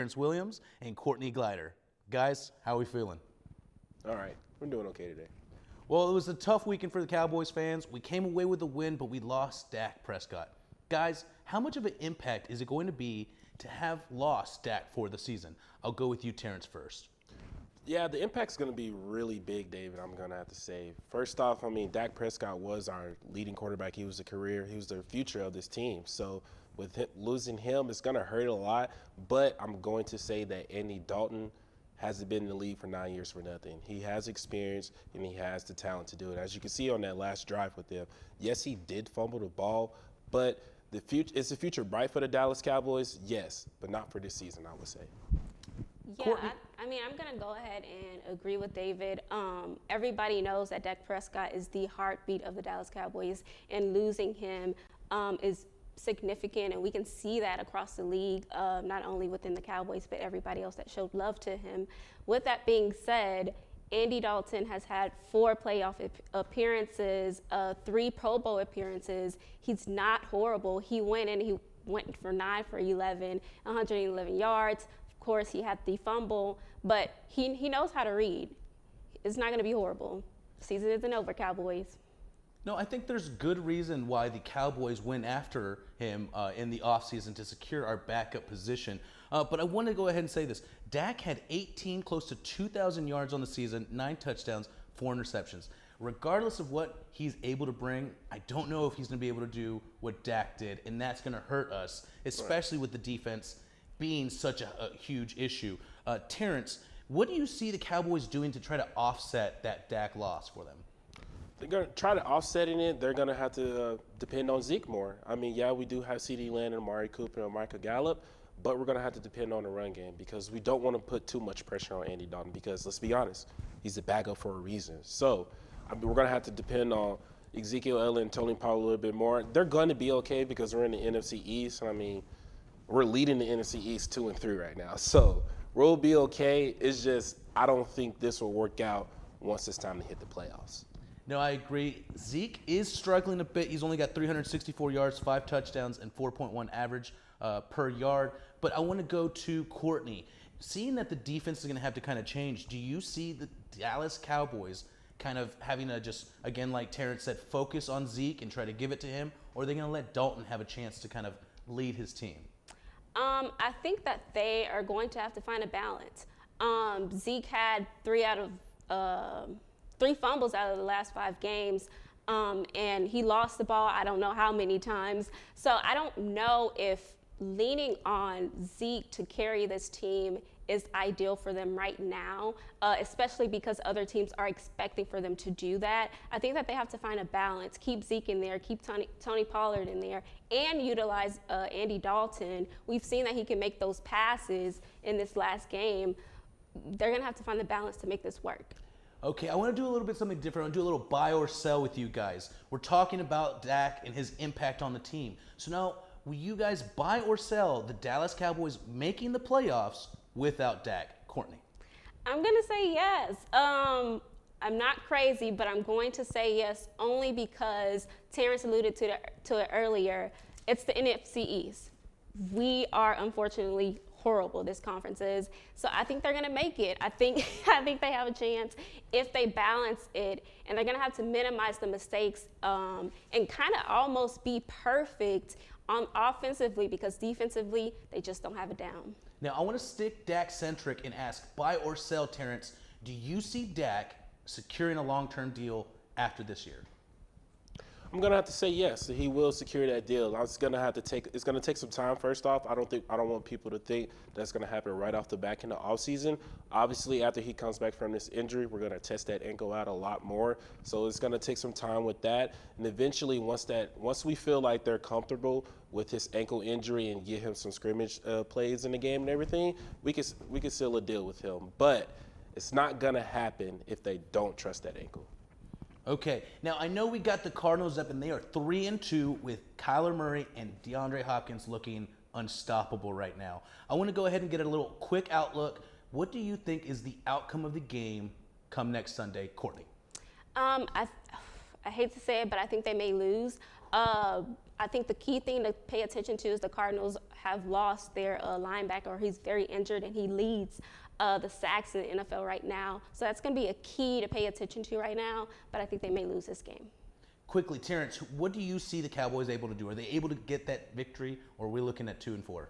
Terrence Williams and Courtney Glider. Guys, how are we feeling? All right, we're doing okay today. Well, it was a tough weekend for the Cowboys fans. We came away with a win, but we lost Dak Prescott. Guys, how much of an impact is it going to be to have lost Dak for the season? I'll go with you, Terrence, first. Yeah, the impact's going to be really big, David, I'm going to have to say. First off, Dak Prescott was our leading quarterback. He was the future of this team. So with losing him, it's going to hurt a lot. But I'm going to say that Andy Dalton hasn't been in the league for 9 years for nothing. He has experience, and he has the talent to do it. As you can see on that last drive with them, yes, he did fumble the ball, but is the future bright for the Dallas Cowboys? Yes, but not for this season, I would say. Yeah, I'm going to go ahead and agree with David. Everybody knows that Dak Prescott is the heartbeat of the Dallas Cowboys, and losing him is significant, and we can see that across the league, not only within the Cowboys, but everybody else that showed love to him. With that being said, Andy Dalton has had 4 playoff appearances, 3 Pro Bowl appearances. He's not horrible. He went for 9 for 11, 111 yards. Of course, he had the fumble, but he knows how to read. It's not going to be horrible. Season isn't over, Cowboys. No, I think there's good reason why the Cowboys went after him in the offseason to secure our backup position. But I want to go ahead and say this. Dak had 18, close to 2,000 yards on the season, 9 touchdowns, 4 interceptions. Regardless of what he's able to bring, I don't know if he's going to be able to do what Dak did, and that's going to hurt us, especially with the defense being such a huge issue. Terrence, what do you see the Cowboys doing to try to offset that Dak loss for them? They're going to try to offset it. They're going to have to depend on Zeke more. Yeah, we do have CeeDee Lamb and Amari Cooper and Michael Gallup, but we're going to have to depend on the run game because we don't want to put too much pressure on Andy Dalton because, let's be honest, he's a backup for a reason. So we're going to have to depend on Ezekiel Elliott and Tony Pollard a little bit more. They're going to be okay because we're in the NFC East. We're leading the NFC East 2 and 3 right now. So we'll be okay. It's just I don't think this will work out once it's time to hit the playoffs. No, I agree. Zeke is struggling a bit. He's only got 364 yards, 5 touchdowns, and 4.1 average per yard. But I want to go to Courtney. Seeing that the defense is going to have to kind of change, do you see the Dallas Cowboys kind of having to just, again, like Terrence said, focus on Zeke and try to give it to him? Or are they going to let Dalton have a chance to kind of lead his team? I think that they are going to have to find a balance. Zeke had 3 fumbles out of the last 5 games, and he lost the ball I don't know how many times. So I don't know if leaning on Zeke to carry this team is ideal for them right now, especially because other teams are expecting for them to do that. I think that they have to find a balance, keep Zeke in there, keep Tony Pollard in there, and utilize Andy Dalton. We've seen that he can make those passes in this last game. They're going to have to find the balance to make this work. Okay, I want to do a little bit something different. I want to do a little buy or sell with you guys. We're talking about Dak and his impact on the team. So now, will you guys buy or sell the Dallas Cowboys making the playoffs without Dak? Courtney. I'm going to say yes. I'm not crazy, but I'm going to say yes only because Terrence alluded to it earlier. It's the NFC East. We are unfortunately horrible, this conference is. So I think they're going to make it. I think they have a chance if they balance it, and they're going to have to minimize the mistakes and kind of almost be perfect on offensively because defensively they just don't have it down. Now, I want to stick Dak-centric and ask, buy or sell, Terrence, do you see Dak securing a long-term deal after this year? I'm going to have to say yes. He will secure that deal. It's going to take some time, first off. I don't want people to think that's going to happen right off the back in the offseason. Obviously, after he comes back from this injury, we're going to test that ankle out a lot more. So it's going to take some time with that. And eventually, once we feel like they're comfortable with his ankle injury and get him some scrimmage plays in the game and everything, we can seal a deal with him. But it's not going to happen if they don't trust that ankle. Okay, now I know we got the Cardinals up, and they are 3-2 with Kyler Murray and DeAndre Hopkins looking unstoppable right now. I want to go ahead and get a little quick outlook. What do you think is the outcome of the game come next Sunday, Courtney? I hate to say it, but I think they may lose. I think the key thing to pay attention to is the Cardinals have lost their linebacker, or he's very injured, and he leads the sacks in the NFL right now. So that's going to be a key to pay attention to right now, but I think they may lose this game. Quickly, Terrence, what do you see the Cowboys able to do? Are they able to get that victory, or are we looking at 2-4?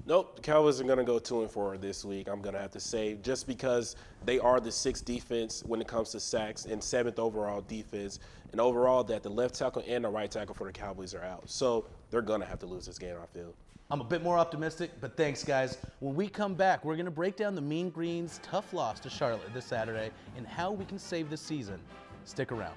Nope, the Cowboys are going to go 2-4 this week, I'm going to have to say, just because they are the 6th defense when it comes to sacks and 7th overall defense. And overall, that the left tackle and the right tackle for the Cowboys are out. So they're going to have to lose this game, I feel. I'm a bit more optimistic, but thanks, guys. When we come back, we're going to break down the Mean Green's tough loss to Charlotte this Saturday and how we can save this season. Stick around.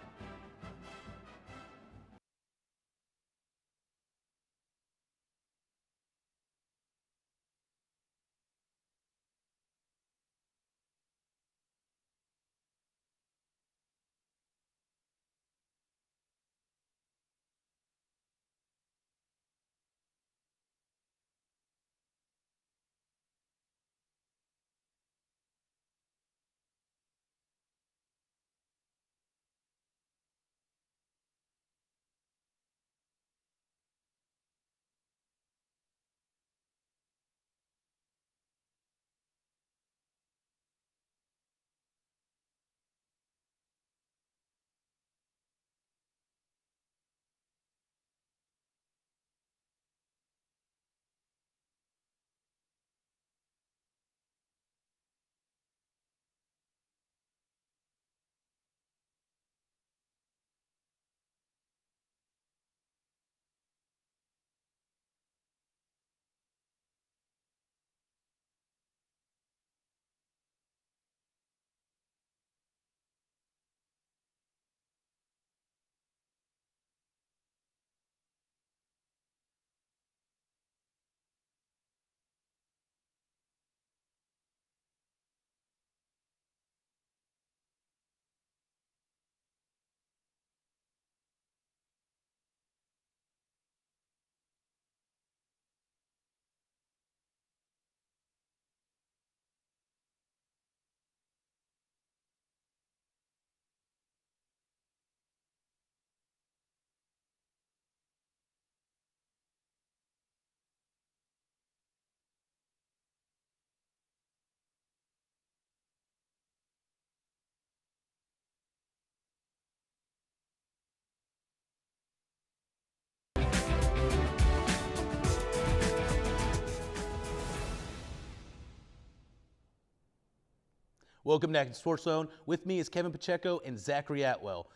Welcome back to Sportszone. With me is Kevin Pacheco and Zachary Atwell.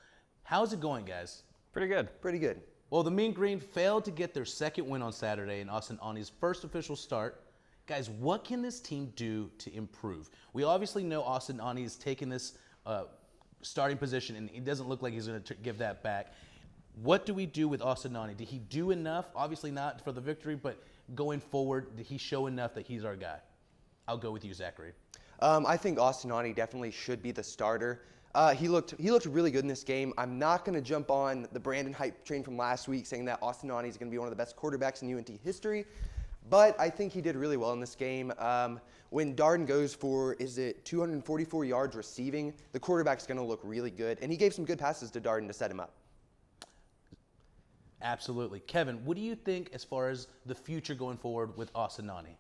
How's it going, guys? Pretty good. Pretty good. Well, the Mean Green failed to get their second win on Saturday in Austin Ani's first official start. Guys, what can this team do to improve? We obviously know Austin Ani has taken this starting position, and it doesn't look like he's going to give that back. What do we do with Austin Ani? Did he do enough? Obviously not for the victory, but going forward, did he show enough that he's our guy? I'll go with you, Zachary. I think Austin Ani definitely should be the starter. He looked really good in this game. I'm not going to jump on the Brandon hype train from last week saying that Austin Ani is going to be one of the best quarterbacks in UNT history, but I think he did really well in this game. When Darden goes for, 244 yards receiving, the quarterback's going to look really good, and he gave some good passes to Darden to set him up. Absolutely. Kevin, what do you think as far as the future going forward with Austin Ani?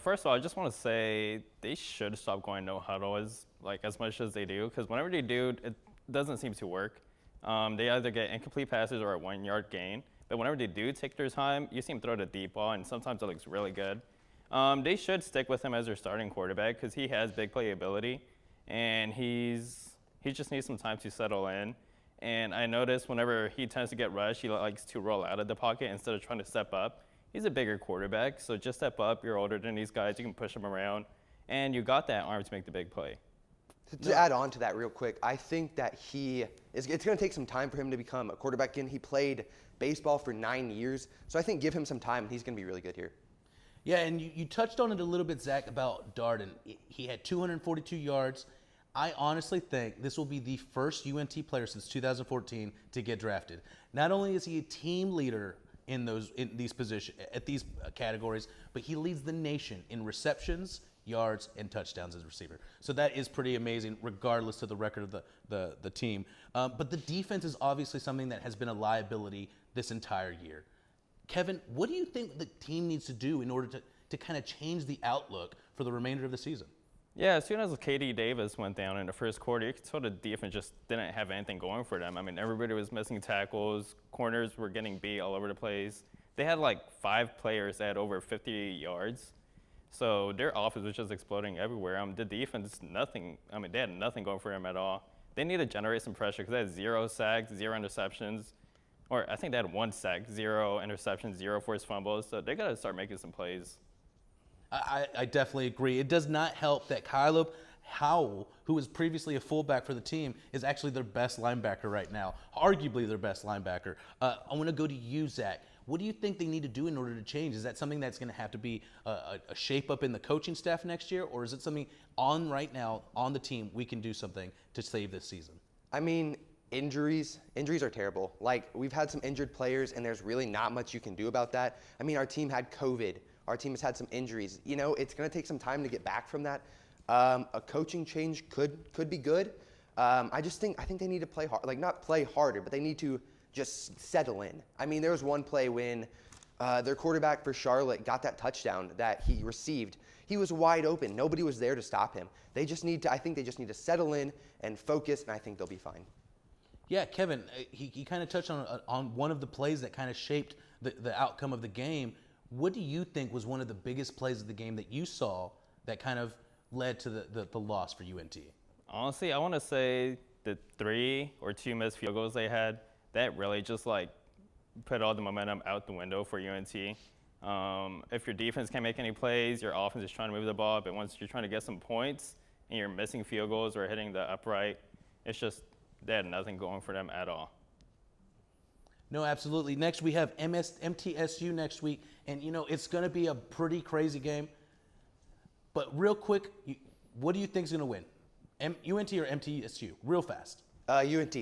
First of all, I just want to say they should stop going no huddle as much as they do, because whenever they do, it doesn't seem to work. They either get incomplete passes or a 1 yard gain, but whenever they do take their time, you see them throw the deep ball, and sometimes it looks really good. They should stick with him as their starting quarterback because he has big playability, and he just needs some time to settle in. And I noticed whenever he tends to get rushed, he likes to roll out of the pocket instead of trying to step up. He's a bigger quarterback, so just step up. You're older than these guys. You can push them around, and you got that arm to make the big play. To add on to that real quick, I think that it's going to take some time for him to become a quarterback again. He played baseball for 9 years, so I think give him some time, and he's going to be really good here. Yeah, and you touched on it a little bit, Zach, about Darden. He had 242 yards. I honestly think this will be the first UNT player since 2014 to get drafted. Not only is he a team leader in these positions at these categories, but he leads the nation in receptions, yards, and touchdowns as a receiver. So that is pretty amazing, regardless of the record of the team. But the defense is obviously something that has been a liability this entire year. Kevin, what do you think the team needs to do in order to kind of change the outlook for the remainder of the season? Yeah, as soon as KD Davis went down in the first quarter, you could tell the defense just didn't have anything going for them. I mean, everybody was missing tackles. Corners were getting beat all over the place. They had like 5 players that had over 50 yards. So their offense was just exploding everywhere. The defense, nothing. I mean, they had nothing going for them at all. They need to generate some pressure because they had 0 sacks, 0 interceptions. Or I think they had 1 sack, 0 interceptions, 0 forced fumbles. So they got to start making some plays. I definitely agree. It does not help that Caleb Howell, who was previously a fullback for the team, is actually their best linebacker right now, arguably their best linebacker. I want to go to you, Zach. What do you think they need to do in order to change? Is that something that's going to have to be a shape up in the coaching staff next year, or is it something on right now on the team we can do something to save this season? I mean, injuries are terrible. Like, we've had some injured players, and there's really not much you can do about that. I mean, our team had COVID. Our team has had some injuries. You know, it's going to take some time to get back from that. A coaching change could be good. I think they need to play hard, like not play harder, but they need to just settle in. I mean, there was one play when their quarterback for Charlotte got that touchdown that he received. He was wide open. Nobody was there to stop him. I think they just need to settle in and focus, and I think they'll be fine. Yeah, Kevin, he kind of touched on one of the plays that kind of shaped the outcome of the game. What do you think was one of the biggest plays of the game that you saw that kind of led to the loss for UNT? Honestly, I want to say the 3 or 2 missed field goals they had, that really just like put all the momentum out the window for UNT. If your defense can't make any plays, your offense is trying to move the ball, but once you're trying to get some points and you're missing field goals or hitting the upright, it's just they had nothing going for them at all. No, absolutely. Next, we have MTSU next week, and it's going to be a pretty crazy game. But real quick, what do you think is going to win? UNT or MTSU? Real fast. UNT.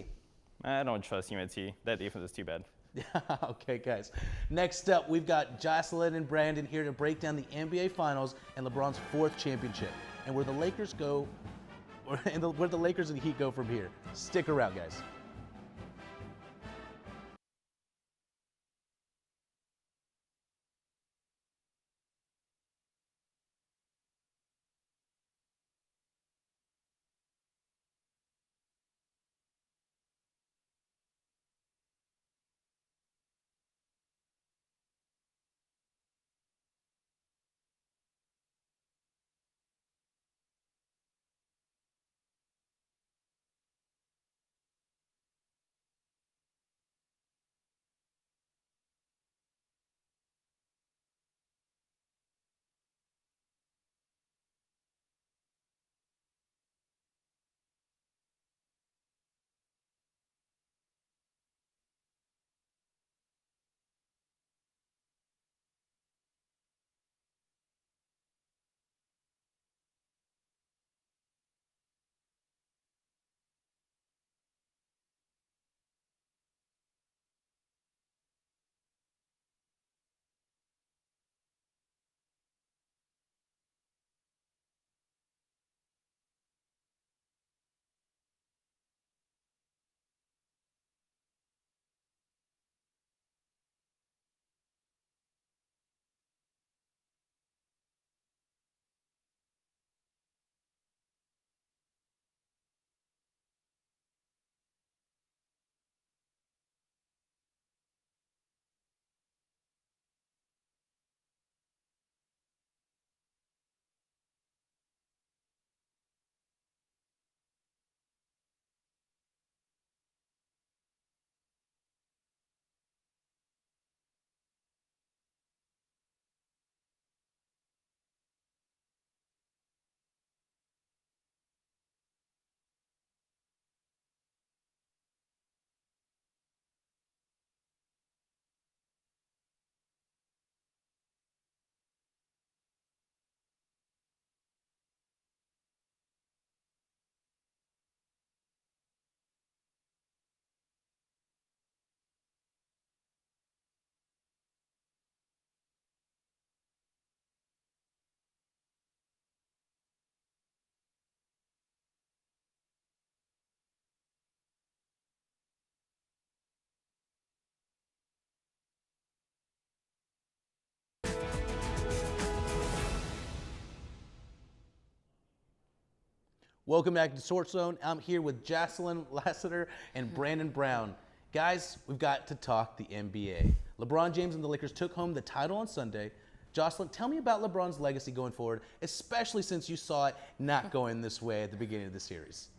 I don't trust UNT. That defense is too bad. Okay, guys. Next up, we've got Jocelyn and Brandon here to break down the NBA Finals and LeBron's 4th championship, and where the Lakers go, where the Lakers and Heat go from here. Stick around, guys. Welcome back to Sportszone. I'm here with Jocelyn Lassiter and Brandon Brown. Guys, we've got to talk the NBA. LeBron James and the Lakers took home the title on Sunday. Jocelyn, tell me about LeBron's legacy going forward, especially since you saw it not going this way at the beginning of the series.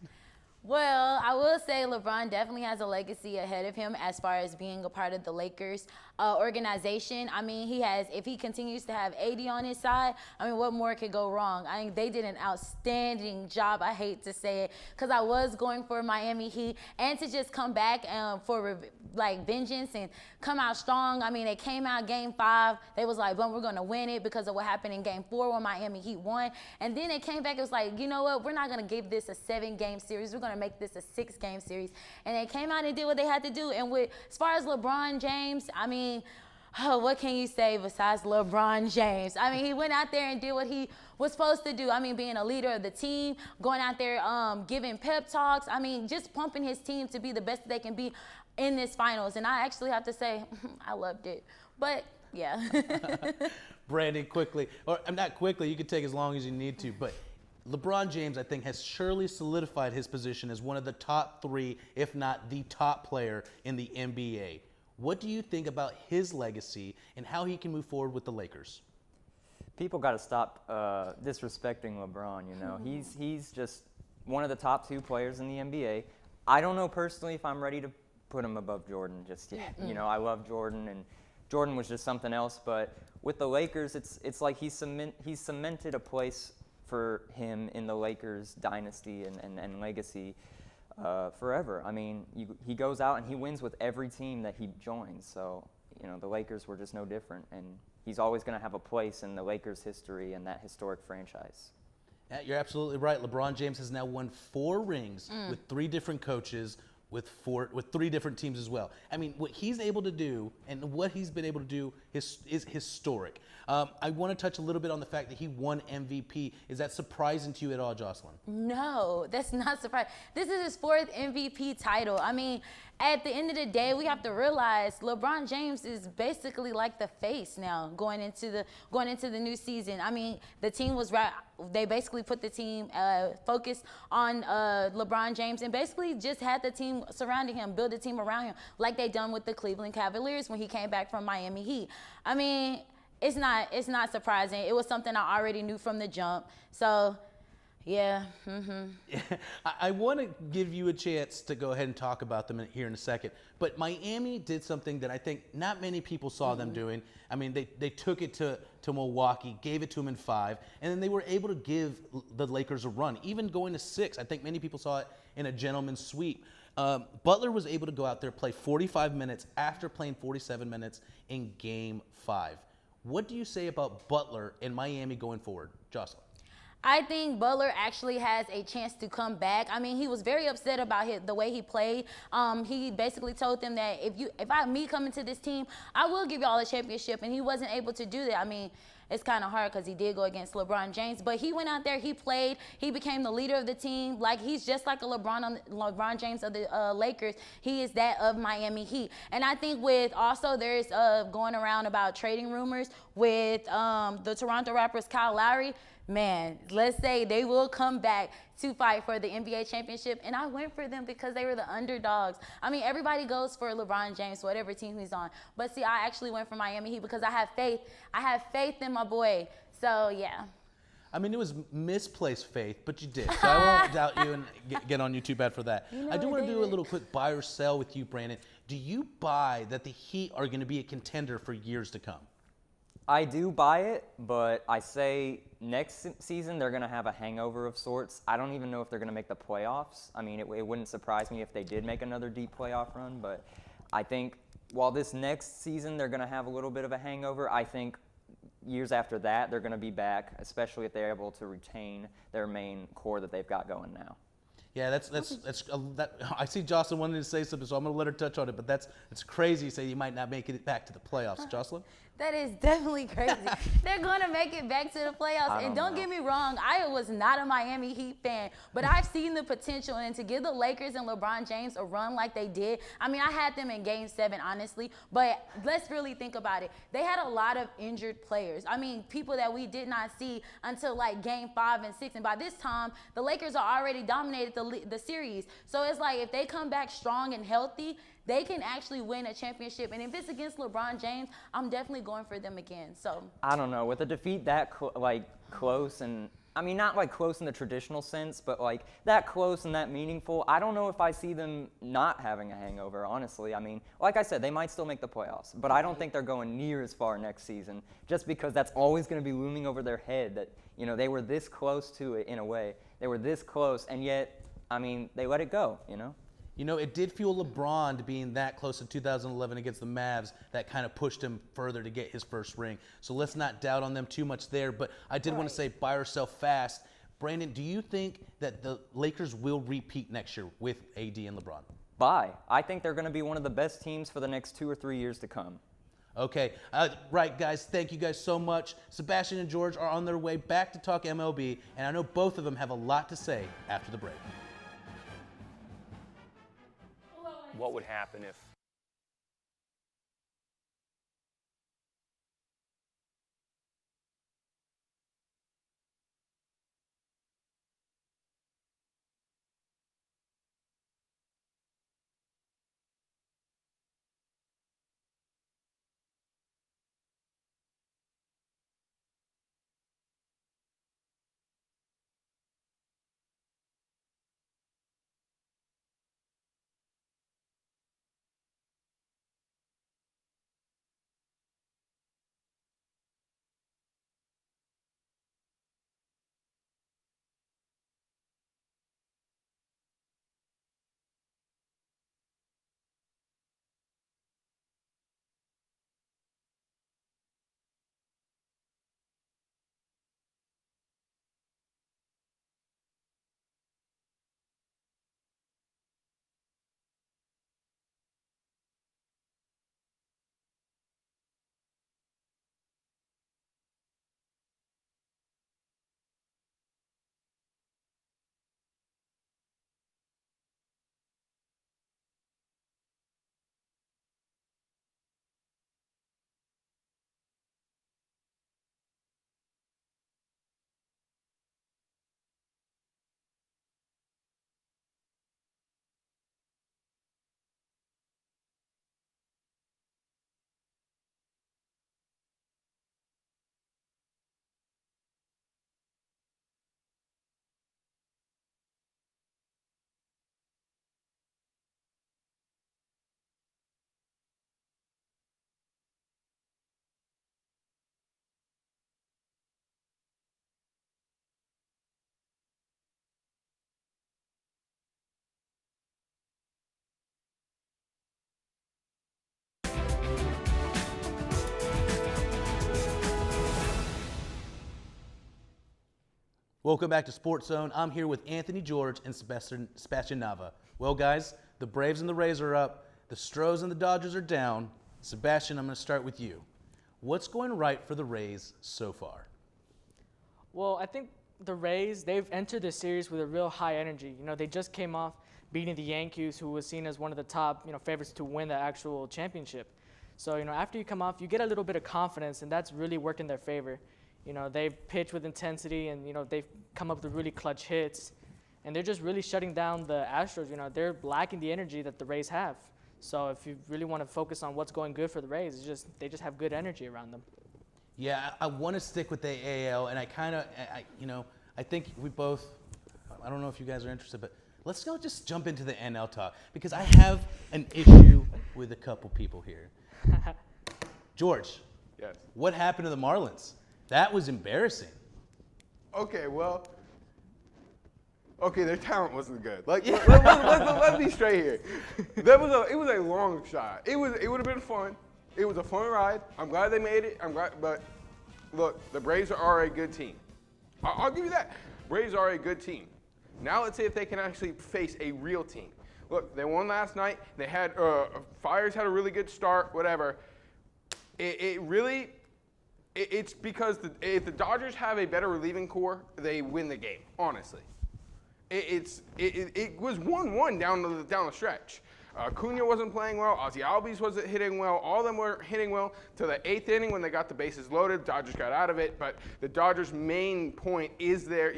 Well, I will say LeBron definitely has a legacy ahead of him as far as being a part of the Lakers organization. I mean, if he continues to have 80 on his side, I mean, what more could go wrong? I mean, they did an outstanding job. I hate to say it because I was going for Miami Heat, and to just come back for vengeance and come out strong. I mean, they came out Game 5. They was like, boom, we're going to win it because of what happened in Game 4 when Miami Heat won. And then they came back. It was like, you know what? We're not going to give this a 7-game series. We're going to make this a 6-game series. And they came out and did what they had to do. And as far as LeBron James, I mean, what can you say besides LeBron James? I mean, he went out there and did what he was supposed to do. I mean, being a leader of the team, going out there, giving pep talks. I mean, just pumping his team to be the best they can be in this finals. And I actually have to say, I loved it. But, yeah. Brandon, quickly, or not quickly, you can take as long as you need to, but LeBron James, I think, has surely solidified his position as one of the top 3, if not the top player in the NBA. What do you think about his legacy and how he can move forward with the Lakers? People got to stop disrespecting LeBron. You know, he's just one of the top 2 players in the NBA. I don't know personally if I'm ready to put him above Jordan just yet. You know, I love Jordan, and Jordan was just something else. But with the Lakers, it's like he's cemented a place for him in the Lakers dynasty and legacy forever. I mean, he goes out and he wins with every team that he joins. So, you know, the Lakers were just no different. And he's always going to have a place in the Lakers' history and that historic franchise. Yeah, you're absolutely right. LeBron James has now won 4 rings with 3 different coaches, with 3 different teams as well. I mean, what he's able to do and what he's been able to do is historic. I want to touch a little bit on the fact that he won MVP. Is that surprising to you at all, Jocelyn? No, that's not surprising. This is his 4th MVP title. I mean, at the end of the day, we have to realize LeBron James is basically like the face now going into the new season. I mean, the team was right. They basically put the team focused on LeBron James and basically just had the team surrounding him, build a team around him, like they done with the Cleveland Cavaliers when he came back from Miami Heat. I mean, it's not surprising. It was something I already knew from the jump. So, yeah. I want to give you a chance to go ahead and talk about them here in a second. But Miami did something that I think not many people saw them doing. I mean, they took it to Milwaukee, gave it to them in 5, and then they were able to give the Lakers a run, even going to 6. I think many people saw it in a gentleman's sweep. Butler was able to go out there, play 45 minutes after playing 47 minutes in Game 5. What do you say about Butler and Miami going forward, Jocelyn? I think Butler actually has a chance to come back. I mean, he was very upset about the way he played. He basically told them that me coming to this team, I will give y'all a championship, and he wasn't able to do that. I mean, it's kind of hard because he did go against LeBron James, but he went out there, he played, he became the leader of the team. Like, he's just like a LeBron James of the Lakers. He is that of Miami Heat. And I think there's going around about trading rumors with the Toronto Raptors, Kyle Lowry. Man, let's say they will come back to fight for the NBA championship. And I went for them because they were the underdogs. I mean, everybody goes for LeBron James, whatever team he's on. But see, I actually went for Miami Heat because I have faith. I have faith in my boy. So, yeah. I mean, it was misplaced faith, but you did. So I won't doubt you and get on you too bad for that. I do want to do a little quick buy or sell with you, Brandon. Do you buy that the Heat are going to be a contender for years to come? I do buy it, but I say next season they're going to have a hangover of sorts. I don't even know if they're going to make the playoffs. I mean, it wouldn't surprise me if they did make another deep playoff run, but I think while this next season they're going to have a little bit of a hangover, I think years after that they're going to be back, especially if they're able to retain their main core that they've got going now. Yeah, that I see Jocelyn wanted to say something, so I'm going to let her touch on it. But it's crazy to say you might not make it back to the playoffs, Jocelyn. That is definitely crazy. They're going to make it back to the playoffs. And don't get me wrong, I was not a Miami Heat fan, but I've seen the potential. And to give the Lakers and LeBron James a run like they did, I mean, I had them in Game 7, honestly. But let's really think about it. They had a lot of injured players. I mean, people that we did not see until like Game 5 and 6. And by this time, the Lakers are already dominated the series. So it's like if they come back strong and healthy, they can actually win a championship. And if it's against LeBron James, I'm definitely going for them again. So I don't know. With a defeat that close, and I mean not like close in the traditional sense, but like that close and that meaningful, I don't know if I see them not having a hangover, honestly. I mean, like I said, they might still make the playoffs, but I don't think they're going near as far next season, just because that's always going to be looming over their head that, you know, they were this close to it in a way. They were this close, and yet, I mean, they let it go, you know? You know, it did fuel LeBron to being that close in 2011 against the Mavs. That kind of pushed him further to get his first ring. So let's not doubt on them too much there. But I did want to say, buy or sell fast. Brandon, do you think that the Lakers will repeat next year with AD and LeBron? Buy. I think they're going to be one of the best teams for the next 2 or 3 years to come. Okay. Right, guys. Thank you guys so much. Sebastian and George are on their way back to talk MLB. And I know both of them have a lot to say after the break. What would happen if Welcome back to Sportszone. I'm here with Anthony George and Sebastian Nava. Well, guys, the Braves and the Rays are up. The Stros and the Dodgers are down. Sebastian, I'm going to start with you. What's going right for the Rays so far? Well, I think the Rays, they've entered the series with a real high energy. You know, they just came off beating the Yankees, who was seen as one of the top, favorites to win the actual championship. So, after you come off, you get a little bit of confidence, and that's really worked in their favor. They've pitched with intensity, and, they've come up with really clutch hits. And they're just really shutting down the Astros. They're lacking the energy that the Rays have. So if you really want to focus on what's going good for the Rays, they just have good energy around them. Yeah, I want to stick with the AL, and I think we both, I don't know if you guys are interested, but let's go just jump into the NL talk, because I have an issue with a couple people here. George, Yes. what happened to the Marlins? That was embarrassing. Okay, well, their talent wasn't good. Let's be straight here. It was a long shot. It would have been fun. It was a fun ride. I'm glad they made it. But look, the Braves are a good team. I'll give you that. Braves are a good team. Now let's see if they can actually face a real team. Look, they won last night. They had Fires had a really good start. Whatever. It's because if the Dodgers have a better relieving core, they win the game. Honestly, it was 1-1 down the stretch. Cunha wasn't playing well. Ozzie Albies wasn't hitting well. All of them were hitting well to the 8th inning when they got the bases loaded. Dodgers got out of it, but the Dodgers' main point is their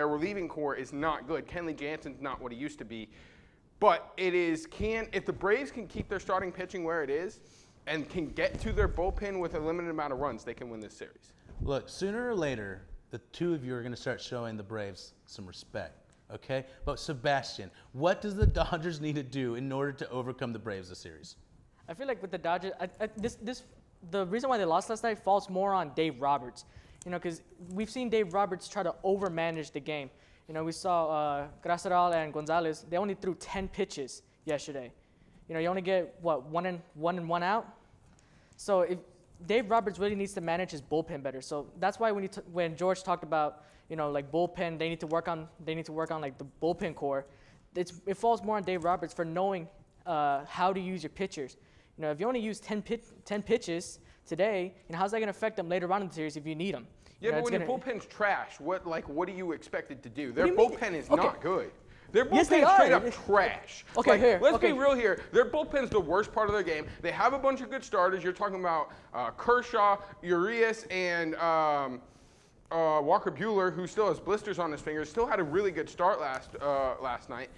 relieving core is not good. Kenley Jansen's not what he used to be, but if the Braves can keep their starting pitching where it is and can get to their bullpen with a limited amount of runs, they can win this series. Look, sooner or later, the two of you are going to start showing the Braves some respect. Okay, but Sebastian, what does the Dodgers need to do in order to overcome the Braves this series? I feel like with the Dodgers, the reason why they lost last night falls more on Dave Roberts. Because we've seen Dave Roberts try to overmanage the game. We saw Graterol and Gonzalez. They only threw 10 pitches yesterday. You only get one and one out. So if Dave Roberts really needs to manage his bullpen better. So that's why when George talked about like bullpen, they need to work on like the bullpen core. It falls more on Dave Roberts for knowing how to use your pitchers. If you only use 10 pitches today, how's that going to affect them later on in the series if you need them? Yeah, but when your bullpen's trash, what do you expect it to do? Their bullpen is not good. Their bullpen's straight up trash. Okay, let's be real here. Their bullpen's the worst part of their game. They have a bunch of good starters. You're talking about Kershaw, Urias, and Walker Buehler, who still has blisters on his fingers, still had a really good start last night.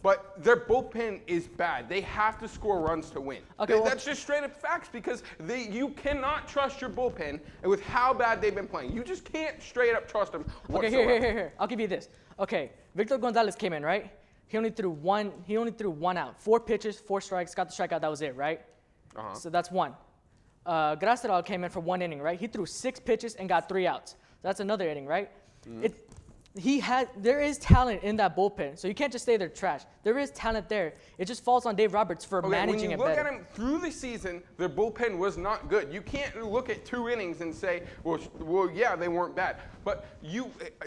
But their bullpen is bad. They have to score runs to win. That's just straight up facts because you cannot trust your bullpen with how bad they've been playing. You just can't straight up trust them whatsoever. Okay, here. I'll give you this. Okay, Victor Gonzalez came in, right? He only threw one out. 4 pitches, 4 strikes, got the strikeout. That was it, right? So that's one. Graterol came in for 1 inning, right? He threw 6 pitches and got 3 outs. That's another inning, right? There is talent in that bullpen, so you can't just say they're trash. There is talent there. It just falls on Dave Roberts for managing it better. When you look at him through the season, their bullpen was not good. You can't look at 2 innings and say, well, yeah, they weren't bad. But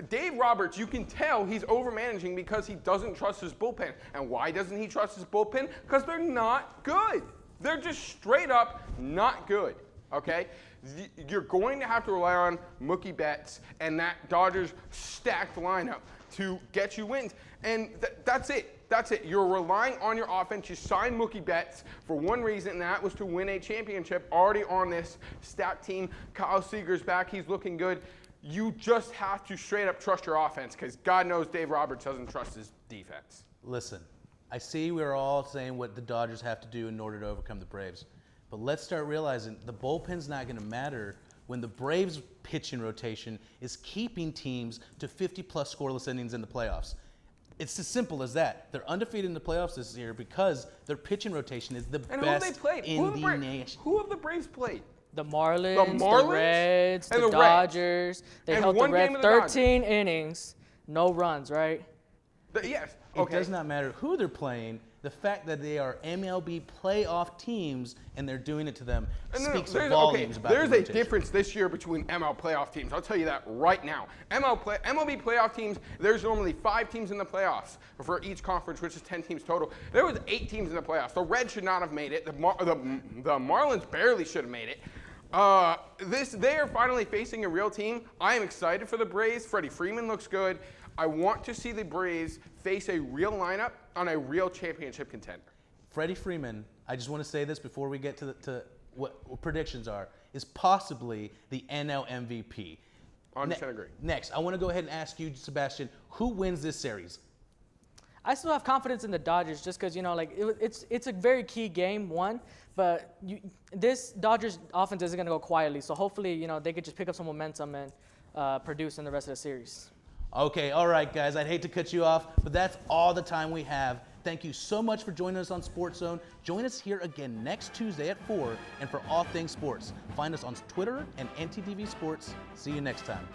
Dave Roberts, you can tell he's overmanaging because he doesn't trust his bullpen. And why doesn't he trust his bullpen? Because they're not good. They're just straight up not good. Okay? You're going to have to rely on Mookie Betts and that Dodgers stacked lineup to get you wins. And that's it. That's it. You're relying on your offense. You signed Mookie Betts for one reason, and that was to win a championship already on this stacked team. Kyle Seager's back. He's looking good. You just have to straight up trust your offense because God knows Dave Roberts doesn't trust his defense. Listen, I see we're all saying what the Dodgers have to do in order to overcome the Braves. But let's start realizing the bullpen's not going to matter when the Braves' pitching rotation is keeping teams to 50-plus scoreless innings in the playoffs. It's as simple as that. They're undefeated in the playoffs this year because their pitching rotation is the best in the nation. Who have the Braves played? The Marlins, the Reds, the Dodgers. They held the Reds 13 innings, no runs, right? Yes. It does not matter who they're playing. The fact that they are MLB playoff teams and they're doing it to them speaks volumes about There's the a rotation. difference this year between ML playoff teams. I'll tell you that right now. MLB playoff teams, there's normally 5 teams in the playoffs for each conference, which is 10 teams total. There was 8 teams in the playoffs. The Reds should not have made it. The Marlins barely should have made it. They are finally facing a real team. I am excited for the Braves. Freddie Freeman looks good. I want to see the Braves face a real lineup on a real championship contender. Freddie Freeman, I just want to say this before we get to what predictions are, is possibly the NL MVP. 100% agree. Next, I want to go ahead and ask you, Sebastian, who wins this series? I still have confidence in the Dodgers just because, it's a very key game, but this Dodgers offense isn't going to go quietly. So hopefully, they could just pick up some momentum and produce in the rest of the series. Okay, all right, guys. I'd hate to cut you off, but that's all the time we have. Thank you so much for joining us on Sportszone. Join us here again next Tuesday at 4 and for all things sports. Find us on Twitter and ntTV Sports. See you next time.